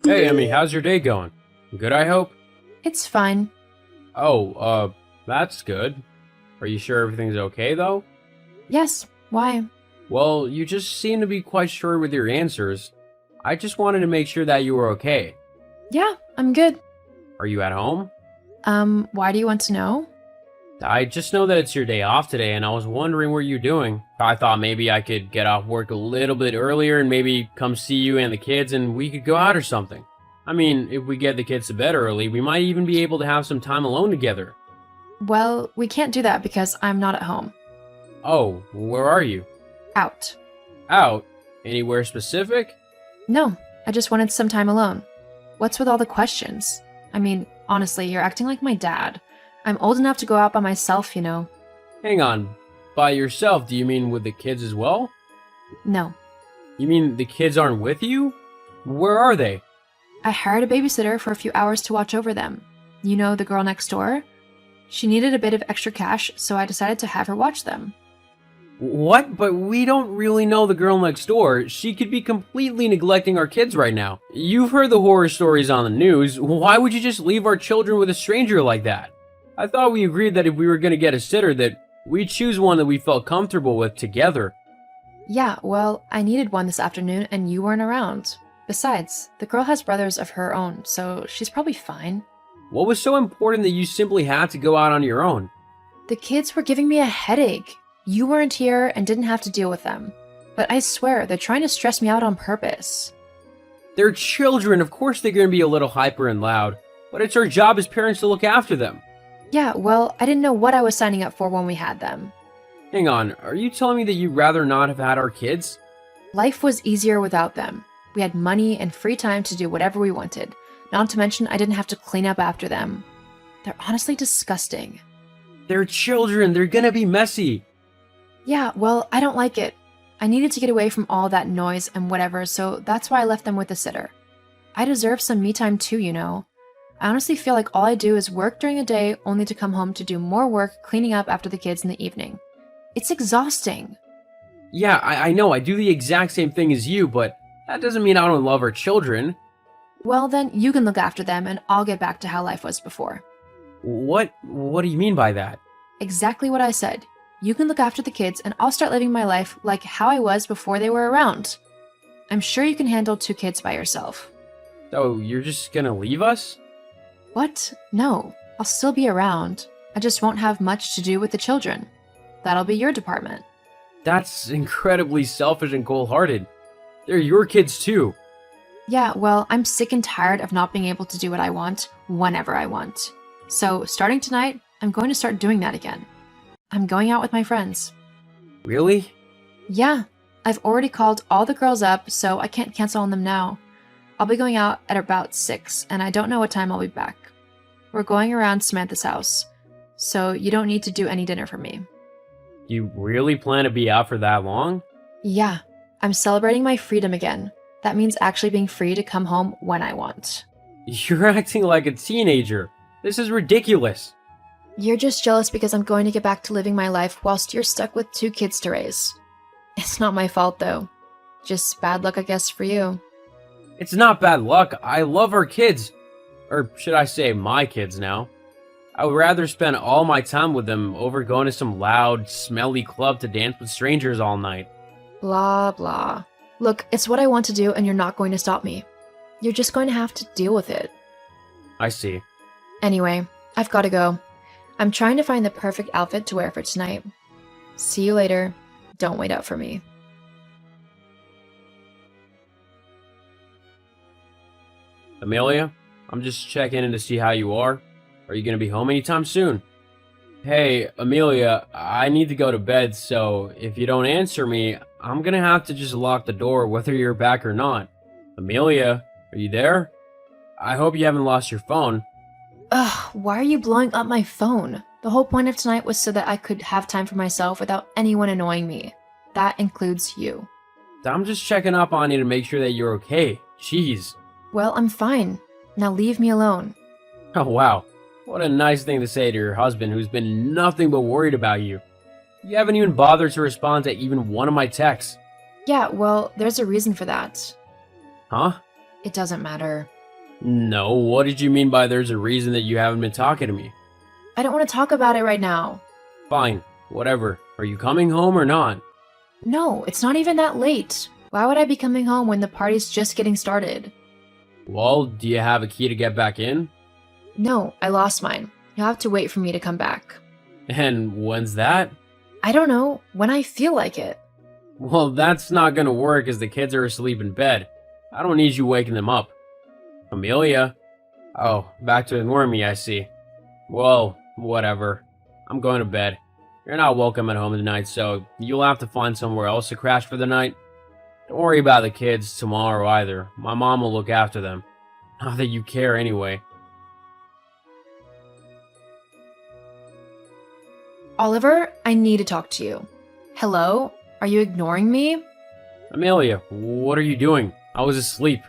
Hey, Emmy, how's your day going? Good, I hope? It's fine. That's good. Are you sure everything's okay, though? Yes, why? Well, you just seem to be quite sure with your answers. I just wanted to make sure that you were okay. Yeah, I'm good. Are you at home? Why do you want to know? I just know that it's your day off today, and I was wondering what you're doing. I thought maybe I could get off work a little bit earlier and maybe come see you and the kids, and we could go out or something. I mean, if we get the kids to bed early, we might even be able to have some time alone together. Well, we can't do that because I'm not at home. Oh, where are you? Out. Out? Anywhere specific? No, I just wanted some time alone. What's with all the questions? I mean, honestly, you're acting like my dad. I'm old enough to go out by myself, you know. Hang on. By yourself, do you mean with the kids as well? No. You mean the kids aren't with you? Where are they? I hired a babysitter for a few hours to watch over them. You know, the girl next door? She needed a bit of extra cash, so I decided to have her watch them. What? But we don't really know the girl next door. She could be completely neglecting our kids right now. You've heard the horror stories on the news. Why would you just leave our children with a stranger like that? I thought we agreed that if we were going to get a sitter that we'd choose one that we felt comfortable with together. Yeah, well, I needed one this afternoon and you weren't around. Besides, the girl has brothers of her own, so she's probably fine. What was so important that you simply had to go out on your own? The kids were giving me a headache. You weren't here and didn't have to deal with them. But I swear, they're trying to stress me out on purpose. They're children, of course they're going to be a little hyper and loud. But it's our job as parents to look after them. Yeah, well, I didn't know what I was signing up for when we had them. Hang on, are you telling me that you'd rather not have had our kids? Life was easier without them. We had money and free time to do whatever we wanted. Not to mention, I didn't have to clean up after them. They're honestly disgusting. They're children, they're gonna be messy. Yeah, well, I don't like it. I needed to get away from all that noise and whatever, so that's why I left them with a sitter. I deserve some me time too, you know. I honestly feel like all I do is work during the day only to come home to do more work cleaning up after the kids in the evening. It's exhausting. Yeah, I know, I do the exact same thing as you, but that doesn't mean I don't love our children. Well, then you can look after them and I'll get back to how life was before. What do you mean by that? Exactly what I said. You can look after the kids and I'll start living my life like how I was before they were around. I'm sure you can handle 2 kids by yourself. So you're just gonna leave us? What? No, I'll still be around. I just won't have much to do with the children. That'll be your department. That's incredibly selfish and cold-hearted. They're your kids too. Yeah, well, I'm sick and tired of not being able to do what I want, whenever I want. So, starting tonight, I'm going to start doing that again. I'm going out with my friends. Really? Yeah, I've already called all the girls up, so I can't cancel on them now. I'll be going out at about 6, and I don't know what time I'll be back. We're going around Samantha's house, so you don't need to do any dinner for me. You really plan to be out for that long? Yeah, I'm celebrating my freedom again. That means actually being free to come home when I want. You're acting like a teenager. This is ridiculous. You're just jealous because I'm going to get back to living my life whilst you're stuck with 2 kids to raise. It's not my fault though. Just bad luck, I guess, for you. It's not bad luck. I love our kids. Or should I say my kids now. I would rather spend all my time with them over going to some loud, smelly club to dance with strangers all night. Blah, blah. Look, it's what I want to do and you're not going to stop me. You're just going to have to deal with it. I see. Anyway, I've got to go. I'm trying to find the perfect outfit to wear for tonight. See you later. Don't wait up for me. Amelia, I'm just checking in to see how you are. Are you going to be home anytime soon? Hey, Amelia, I need to go to bed, so if you don't answer me, I'm going to have to just lock the door whether you're back or not. Amelia, are you there? I hope you haven't lost your phone. Ugh, why are you blowing up my phone? The whole point of tonight was so that I could have time for myself without anyone annoying me. That includes you. I'm just checking up on you to make sure that you're okay. Jeez. Well, I'm fine. Now leave me alone. Oh, wow. What a nice thing to say to your husband who's been nothing but worried about you. You haven't even bothered to respond to even one of my texts. Yeah, well, there's a reason for that. Huh? It doesn't matter. No, what did you mean by there's a reason that you haven't been talking to me? I don't want to talk about it right now. Fine, whatever. Are you coming home or not? No, it's not even that late. Why would I be coming home when the party's just getting started? Well, do you have a key to get back in? No, I lost mine. You'll have to wait for me to come back. And when's that? I don't know, when I feel like it. Well, that's not gonna work as the kids are asleep in bed. I don't need you waking them up. Amelia? Oh, back to ignoring me, I see. Well, whatever. I'm going to bed. You're not welcome at home tonight, so you'll have to find somewhere else to crash for the night. Don't worry about the kids tomorrow either. My mom will look after them. Not that you care anyway. Oliver, I need to talk to you. Hello? Are you ignoring me? Amelia, what are you doing? I was asleep.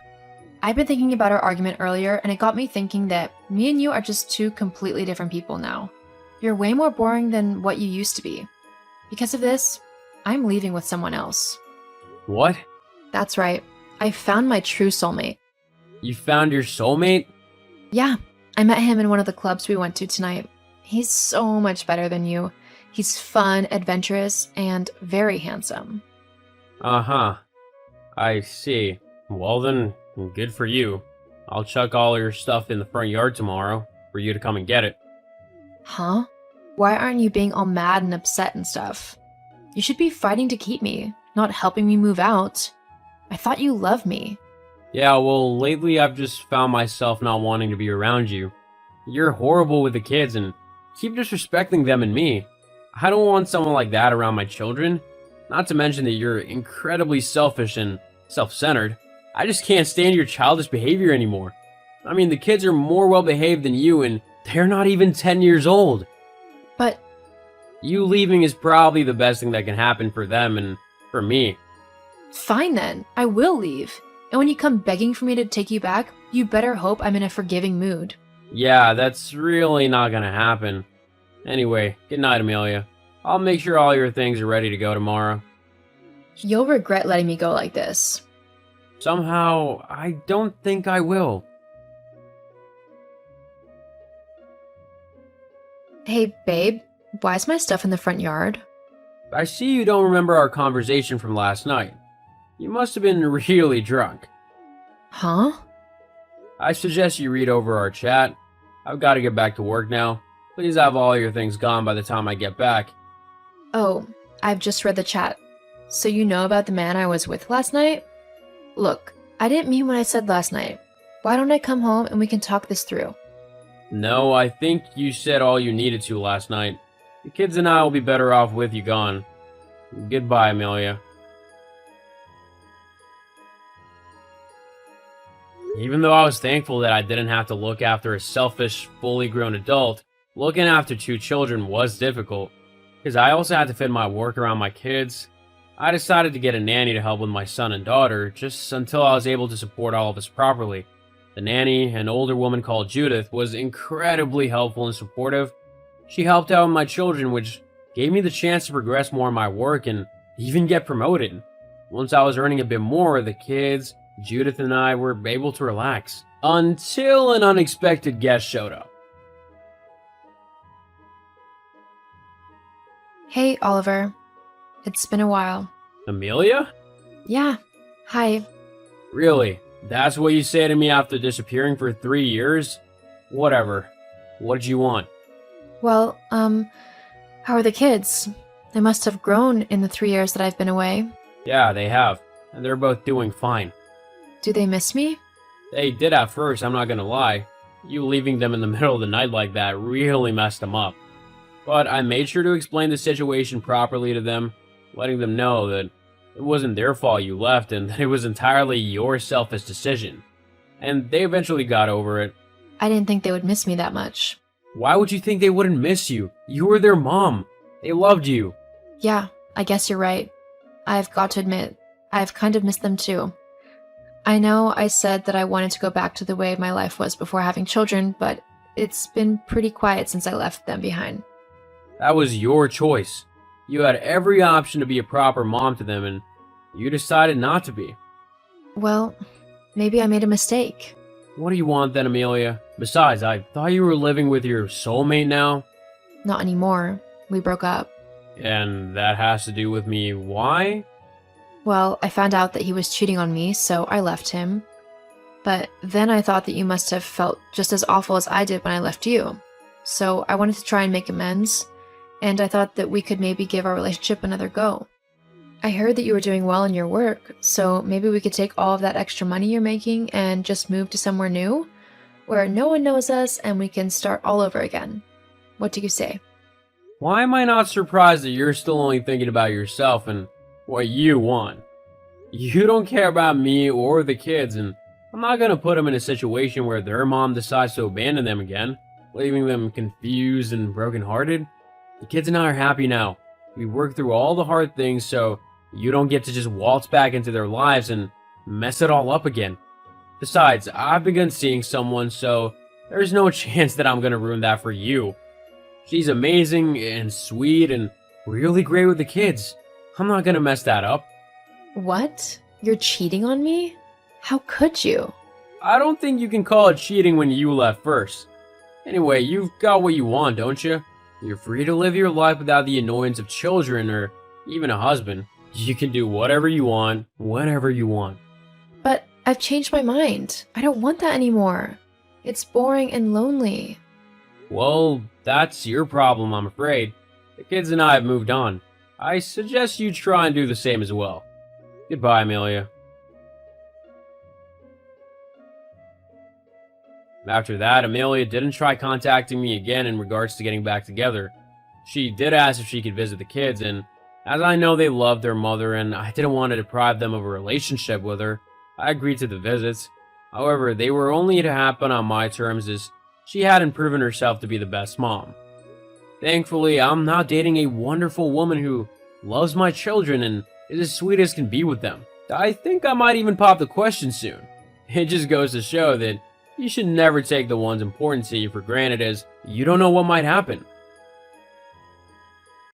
I've been thinking about our argument earlier, and it got me thinking that me and you are just two completely different people now. You're way more boring than what you used to be. Because of this, I'm leaving with someone else. What? That's right. I found my true soulmate. You found your soulmate? Yeah, I met him in one of the clubs we went to tonight. He's so much better than you. He's fun, adventurous, and very handsome. Uh-huh. I see. Well then, good for you. I'll chuck all your stuff in the front yard tomorrow for you to come and get it. Huh? Why aren't you being all mad and upset and stuff? You should be fighting to keep me, not helping me move out. I thought you loved me. Yeah, well, lately I've just found myself not wanting to be around you. You're horrible with the kids and keep disrespecting them and me. I don't want someone like that around my children. Not to mention that you're incredibly selfish and self-centered. I just can't stand your childish behavior anymore. I mean, the kids are more well-behaved than you and they're not even 10 years old. But You leaving is probably the best thing that can happen for them and for me. fine then, I will leave. And when you come begging for me to take you back, you better hope I'm in a forgiving mood. Yeah, that's really not gonna happen. Anyway, good night, Amelia. I'll make sure all your things are ready to go tomorrow. You'll regret letting me go like this. Somehow, I don't think I will. Hey, babe, why is my stuff in the front yard? I see you don't remember our conversation from last night. You must have been really drunk. Huh? I suggest you read over our chat. I've got to get back to work now. Please have all your things gone by the time I get back. Oh, I've just read the chat. So you know about the man I was with last night? Look, I didn't mean what I said last night. Why don't I come home and we can talk this through? No, I think you said all you needed to last night. The kids and I will be better off with you gone. Goodbye, Amelia. Even though I was thankful that I didn't have to look after a selfish, fully grown adult, looking after two children was difficult, because I also had to fit my work around my kids. I decided to get a nanny to help with my son and daughter, just until I was able to support all of us properly. The nanny, an older woman called Judith, was incredibly helpful and supportive. She helped out with my children, which gave me the chance to progress more in my work and even get promoted. Once I was earning a bit more, the kids, Judith and I were able to relax. Until an unexpected guest showed up. Hey, Oliver. It's been a while. Amelia? Yeah. Hi. Really? That's what you say to me after disappearing for 3 years? Whatever. What did you want? Well, how are the kids? They must have grown in the 3 years that I've been away. Yeah, they have. And they're both doing fine. Do they miss me? They did at first, I'm not gonna lie. You leaving them in the middle of the night like that really messed them up. But I made sure to explain the situation properly to them, letting them know that it wasn't their fault you left and that it was entirely your selfish decision. And they eventually got over it. I didn't think they would miss me that much. Why would you think they wouldn't miss you? You were their mom. They loved you. Yeah, I guess you're right. I've got to admit, I've kind of missed them too. I know I said that I wanted to go back to the way my life was before having children, but it's been pretty quiet since I left them behind. That was your choice. You had every option to be a proper mom to them, and you decided not to be. Well, maybe I made a mistake. What do you want then, Amelia? Besides, I thought you were living with your soulmate now. Not anymore. We broke up. And that has to do with me. Why? Well, I found out that he was cheating on me, so I left him. But then I thought that you must have felt just as awful as I did when I left you. So I wanted to try and make amends, and I thought that we could maybe give our relationship another go. I heard that you were doing well in your work, so maybe we could take all of that extra money you're making and just move to somewhere new, where no one knows us and we can start all over again. What do you say? Why am I not surprised that you're still only thinking about yourself and what you want? You don't care about me or the kids, and I'm not gonna put them in a situation where their mom decides to abandon them again, leaving them confused and brokenhearted. The kids and I are happy now. We worked through all the hard things, so you don't get to just waltz back into their lives and mess it all up again. Besides, I've begun seeing someone, so there's no chance that I'm gonna ruin that for you. She's amazing and sweet and really great with the kids. I'm not gonna mess that up. What? You're cheating on me? How could you? I don't think you can call it cheating when you left first. Anyway, you've got what you want, don't you? You're free to live your life without the annoyance of children or even a husband. You can do whatever you want, whenever you want. But I've changed my mind. I don't want that anymore. It's boring and lonely. Well, that's your problem, I'm afraid. The kids and I have moved on. I suggest you try and do the same as well. Goodbye, Amelia. After that, Amelia didn't try contacting me again in regards to getting back together. She did ask if she could visit the kids, and as I know they loved their mother and I didn't want to deprive them of a relationship with her, I agreed to the visits. However, they were only to happen on my terms as she hadn't proven herself to be the best mom. Thankfully, I'm now dating a wonderful woman who loves my children and is as sweet as can be with them. I think I might even pop the question soon. It just goes to show that you should never take the ones important to you for granted, as you don't know what might happen.